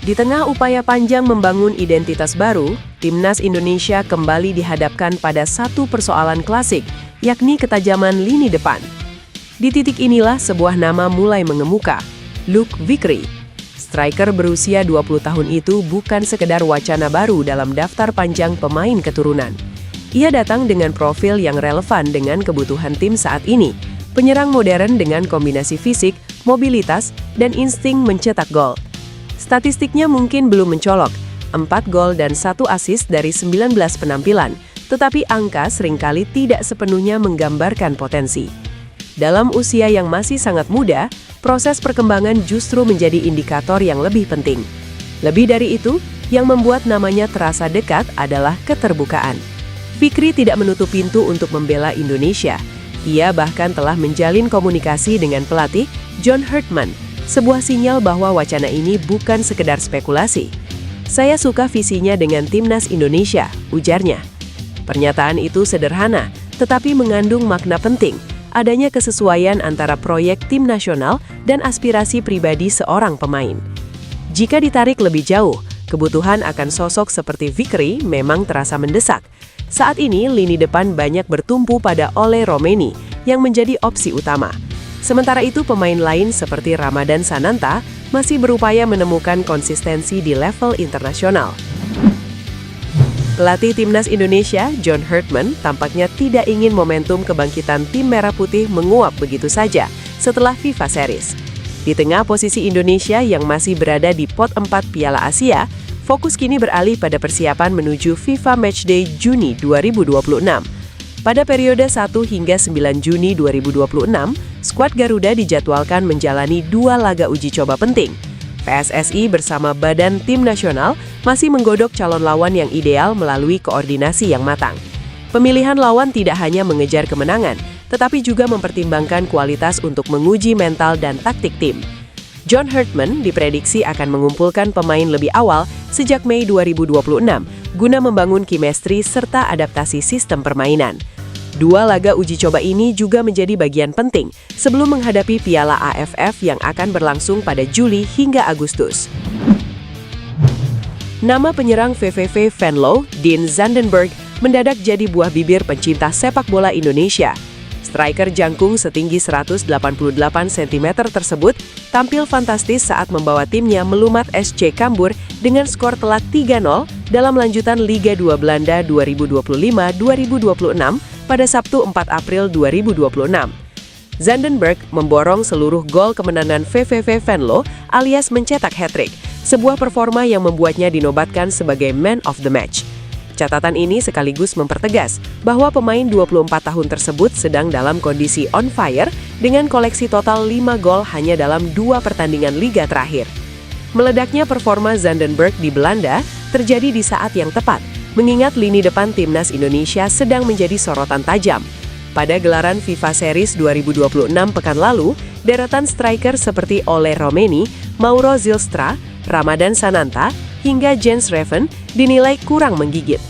Di tengah upaya panjang membangun identitas baru, Timnas Indonesia kembali dihadapkan pada satu persoalan klasik, yakni ketajaman lini depan. Di titik inilah sebuah nama mulai mengemuka, Luke Vickery. Striker berusia 20 tahun itu bukan sekedar wacana baru dalam daftar panjang pemain keturunan. Ia datang dengan profil yang relevan dengan kebutuhan tim saat ini, penyerang modern dengan kombinasi fisik, mobilitas, dan insting mencetak gol. Statistiknya mungkin belum mencolok, 4 gol dan 1 assist dari 19 penampilan, tetapi angka seringkali tidak sepenuhnya menggambarkan potensi. Dalam usia yang masih sangat muda, proses perkembangan justru menjadi indikator yang lebih penting. Lebih dari itu, yang membuat namanya terasa dekat adalah keterbukaan. Vickery tidak menutup pintu untuk membela Indonesia. Ia bahkan telah menjalin komunikasi dengan pelatih John Herdman, sebuah sinyal bahwa wacana ini bukan sekedar spekulasi. "Saya suka visinya dengan Timnas Indonesia," ujarnya. Pernyataan itu sederhana, tetapi mengandung makna penting, adanya kesesuaian antara proyek tim nasional dan aspirasi pribadi seorang pemain. Jika ditarik lebih jauh, kebutuhan akan sosok seperti Vickery memang terasa mendesak. Saat ini, lini depan banyak bertumpu pada Ole Romeni yang menjadi opsi utama. Sementara itu, pemain lain seperti Ramadan Sananta masih berupaya menemukan konsistensi di level internasional. Pelatih Timnas Indonesia, John Herdman, tampaknya tidak ingin momentum kebangkitan tim merah putih menguap begitu saja setelah FIFA Series. Di tengah posisi Indonesia yang masih berada di pot 4 Piala Asia, fokus kini beralih pada persiapan menuju FIFA Matchday Juni 2026. Pada periode 1 hingga 9 Juni 2026, skuad Garuda dijadwalkan menjalani 2 laga uji coba penting. PSSI bersama Badan Tim Nasional masih menggodok calon lawan yang ideal melalui koordinasi yang matang. Pemilihan lawan tidak hanya mengejar kemenangan, tetapi juga mempertimbangkan kualitas untuk menguji mental dan taktik tim. John Herdman diprediksi akan mengumpulkan pemain lebih awal sejak Mei 2026 guna membangun chemistry serta adaptasi sistem permainan. 2 laga uji coba ini juga menjadi bagian penting sebelum menghadapi Piala AFF yang akan berlangsung pada Juli hingga Agustus. Nama penyerang VVV Venlo, Dean Zandenberg, mendadak jadi buah bibir pencinta sepak bola Indonesia. Striker jangkung setinggi 188 cm tersebut tampil fantastis saat membawa timnya melumat SC Cambuur dengan skor telak 3-0 dalam lanjutan Liga 2 Belanda 2025-2026 pada Sabtu 4 April 2026. Zandenberg memborong seluruh gol kemenangan VVV Venlo alias mencetak hat-trick, sebuah performa yang membuatnya dinobatkan sebagai Man of the Match. Catatan ini sekaligus mempertegas bahwa pemain 24 tahun tersebut sedang dalam kondisi on fire dengan koleksi total 5 gol hanya dalam 2 pertandingan liga terakhir. Meledaknya performa Zandenberg di Belanda terjadi di saat yang tepat, mengingat lini depan Timnas Indonesia sedang menjadi sorotan tajam. Pada gelaran FIFA Series 2026 pekan lalu, deretan striker seperti Ole Romeni, Mauro Zylstra, Ramadan Sananta, hingga Jens Reven dinilai kurang menggigit.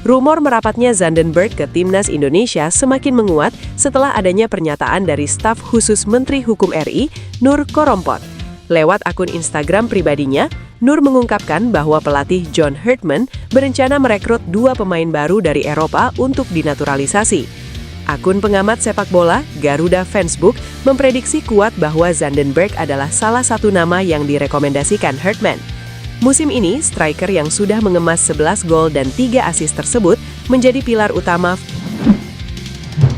Rumor merapatnya Zandenberg ke Timnas Indonesia semakin menguat setelah adanya pernyataan dari staf khusus Menteri Hukum RI, Nur Korompot. Lewat akun Instagram pribadinya, Nur mengungkapkan bahwa pelatih John Herdman berencana merekrut 2 pemain baru dari Eropa untuk dinaturalisasi. Akun pengamat sepak bola, Garuda Fansbook, memprediksi kuat bahwa Zandenberg adalah salah satu nama yang direkomendasikan Herdman. Musim ini, striker yang sudah mengemas 11 gol dan 3 assist tersebut menjadi pilar utama.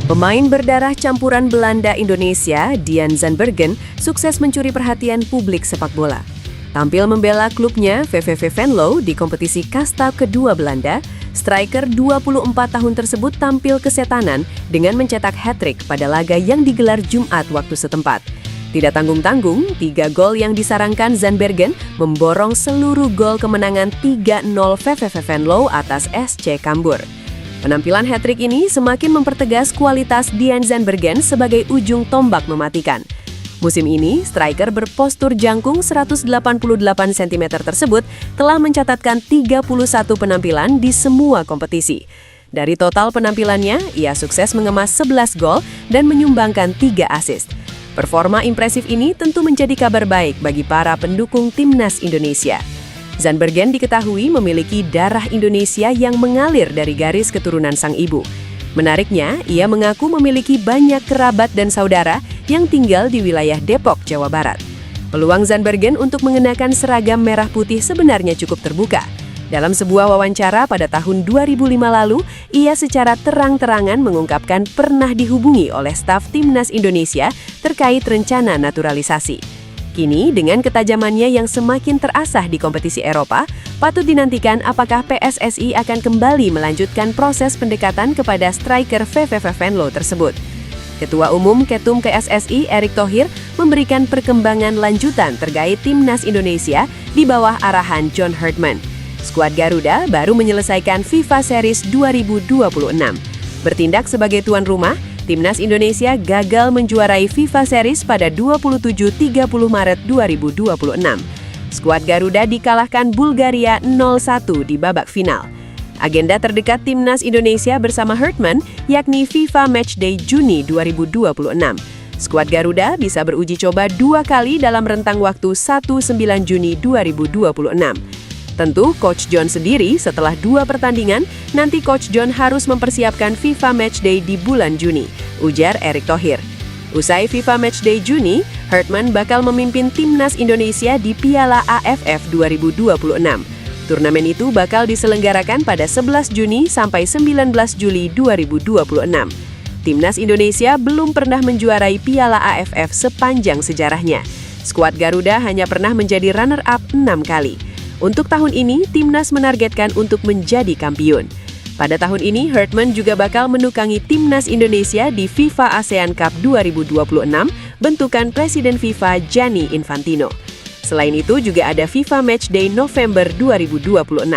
Pemain berdarah campuran Belanda-Indonesia, Dean Zandbergen, sukses mencuri perhatian publik sepak bola. Tampil membela klubnya VVV Venlo di kompetisi kasta kedua Belanda, striker 24 tahun tersebut tampil kesetanan dengan mencetak hat-trick pada laga yang digelar Jumat waktu setempat. Tidak tanggung-tanggung, 3 gol yang disarangkan Zandbergen memborong seluruh gol kemenangan 3-0 VVV Venlo atas SC Cambuur. Penampilan hat-trick ini semakin mempertegas kualitas Dean Zandbergen sebagai ujung tombak mematikan. Musim ini, striker berpostur jangkung 188 cm tersebut telah mencatatkan 31 penampilan di semua kompetisi. Dari total penampilannya, ia sukses mengemas 11 gol dan menyumbangkan 3 assist. Performa impresif ini tentu menjadi kabar baik bagi para pendukung Timnas Indonesia. Zandbergen diketahui memiliki darah Indonesia yang mengalir dari garis keturunan sang ibu. Menariknya, ia mengaku memiliki banyak kerabat dan saudara yang tinggal di wilayah Depok, Jawa Barat. Peluang Zandbergen untuk mengenakan seragam merah putih sebenarnya cukup terbuka. Dalam sebuah wawancara pada tahun 2005 lalu, ia secara terang-terangan mengungkapkan pernah dihubungi oleh staf Timnas Indonesia terkait rencana naturalisasi. Kini, dengan ketajamannya yang semakin terasah di kompetisi Eropa, patut dinantikan apakah PSSI akan kembali melanjutkan proses pendekatan kepada striker VVV Venlo tersebut. Ketua Umum Ketum PSSI Erick Thohir memberikan perkembangan lanjutan terkait Timnas Indonesia di bawah arahan John Herdman. Skuad Garuda baru menyelesaikan FIFA Series 2026. Bertindak sebagai tuan rumah, Timnas Indonesia gagal menjuarai FIFA Series pada 27-30 Maret 2026. Skuad Garuda dikalahkan Bulgaria 0-1 di babak final. Agenda terdekat Timnas Indonesia bersama Herdman yakni FIFA Matchday Juni 2026. Skuad Garuda bisa beruji coba 2 kali dalam rentang waktu 1-9 Juni 2026. Tentu, Coach John sendiri setelah 2 pertandingan, nanti Coach John harus mempersiapkan FIFA Matchday di bulan Juni, ujar Erick Thohir. Usai FIFA Matchday Juni, Herdman bakal memimpin Timnas Indonesia di Piala AFF 2026. Turnamen itu bakal diselenggarakan pada 11 Juni sampai 19 Juli 2026. Timnas Indonesia belum pernah menjuarai Piala AFF sepanjang sejarahnya. Skuad Garuda hanya pernah menjadi runner-up 6 kali. Untuk tahun ini, Timnas menargetkan untuk menjadi kampiun. Pada tahun ini, Herdman juga bakal menukangi Timnas Indonesia di FIFA ASEAN Cup 2026 bentukan Presiden FIFA Gianni Infantino. Selain itu, juga ada FIFA Matchday November 2026.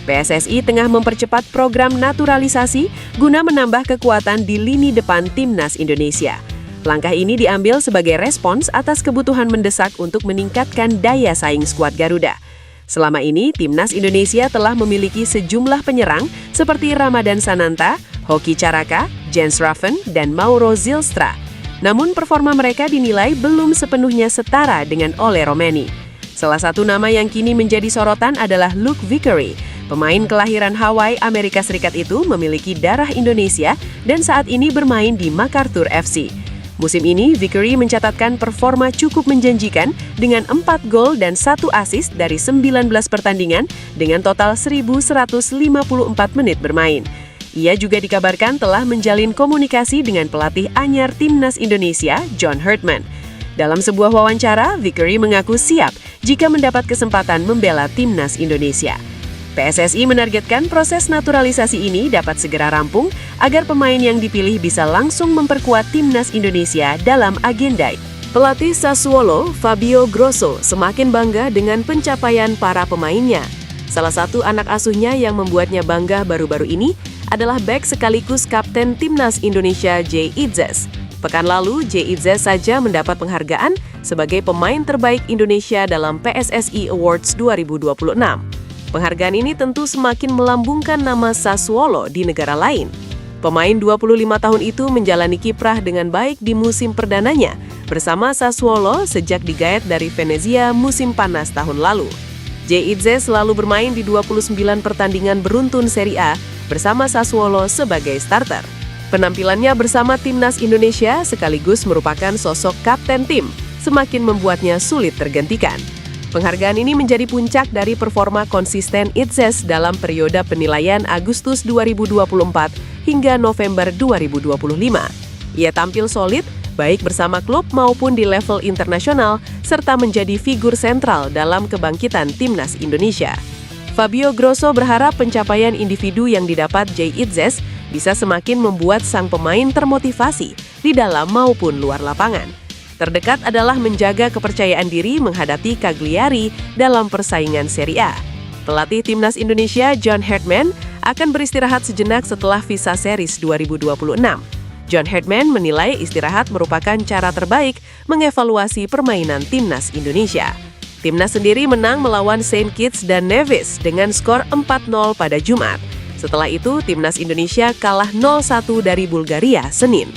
PSSI tengah mempercepat program naturalisasi guna menambah kekuatan di lini depan Timnas Indonesia. Langkah ini diambil sebagai respons atas kebutuhan mendesak untuk meningkatkan daya saing skuad Garuda. Selama ini, Timnas Indonesia telah memiliki sejumlah penyerang seperti Ramadan Sananta, Hoki Caraka, Jens Raffen, dan Mauro Zylstra. Namun performa mereka dinilai belum sepenuhnya setara dengan Ole Romeni. Salah satu nama yang kini menjadi sorotan adalah Luke Vickery. Pemain kelahiran Hawaii, Amerika Serikat itu memiliki darah Indonesia dan saat ini bermain di MacArthur FC. Musim ini, Vickery mencatatkan performa cukup menjanjikan dengan 4 gol dan 1 assist dari 19 pertandingan dengan total 1.154 menit bermain. Ia juga dikabarkan telah menjalin komunikasi dengan pelatih anyar Timnas Indonesia, John Herdman. Dalam sebuah wawancara, Vickery mengaku siap jika mendapat kesempatan membela Timnas Indonesia. PSSI menargetkan proses naturalisasi ini dapat segera rampung agar pemain yang dipilih bisa langsung memperkuat Timnas Indonesia dalam agenda. Pelatih Sassuolo, Fabio Grosso, semakin bangga dengan pencapaian para pemainnya. Salah satu anak asuhnya yang membuatnya bangga baru-baru ini adalah bek sekaligus kapten Timnas Indonesia Jay Itzes. Pekan lalu, Jay Itzes saja mendapat penghargaan sebagai pemain terbaik Indonesia dalam PSSI Awards 2026. Penghargaan ini tentu semakin melambungkan nama Sassuolo di negara lain. Pemain 25 tahun itu menjalani kiprah dengan baik di musim perdananya bersama Sassuolo sejak digait dari Venezia musim panas tahun lalu. Jay Itzes selalu bermain di 29 pertandingan beruntun Serie A bersama Sassuolo sebagai starter. Penampilannya bersama Timnas Indonesia sekaligus merupakan sosok kapten tim, semakin membuatnya sulit tergantikan. Penghargaan ini menjadi puncak dari performa konsisten Itzes dalam periode penilaian Agustus 2024 hingga November 2025. Ia tampil solid, baik bersama klub maupun di level internasional, serta menjadi figur sentral dalam kebangkitan Timnas Indonesia. Fabio Grosso berharap pencapaian individu yang didapat Jay Itzes bisa semakin membuat sang pemain termotivasi di dalam maupun luar lapangan. Terdekat adalah menjaga kepercayaan diri menghadapi Cagliari dalam persaingan Serie A. Pelatih Timnas Indonesia John Herdman akan beristirahat sejenak setelah FIFA Series 2026. John Herdman menilai istirahat merupakan cara terbaik mengevaluasi permainan Timnas Indonesia. Timnas sendiri menang melawan Saint Kitts dan Nevis dengan skor 4-0 pada Jumat. Setelah itu, Timnas Indonesia kalah 0-1 dari Bulgaria Senin.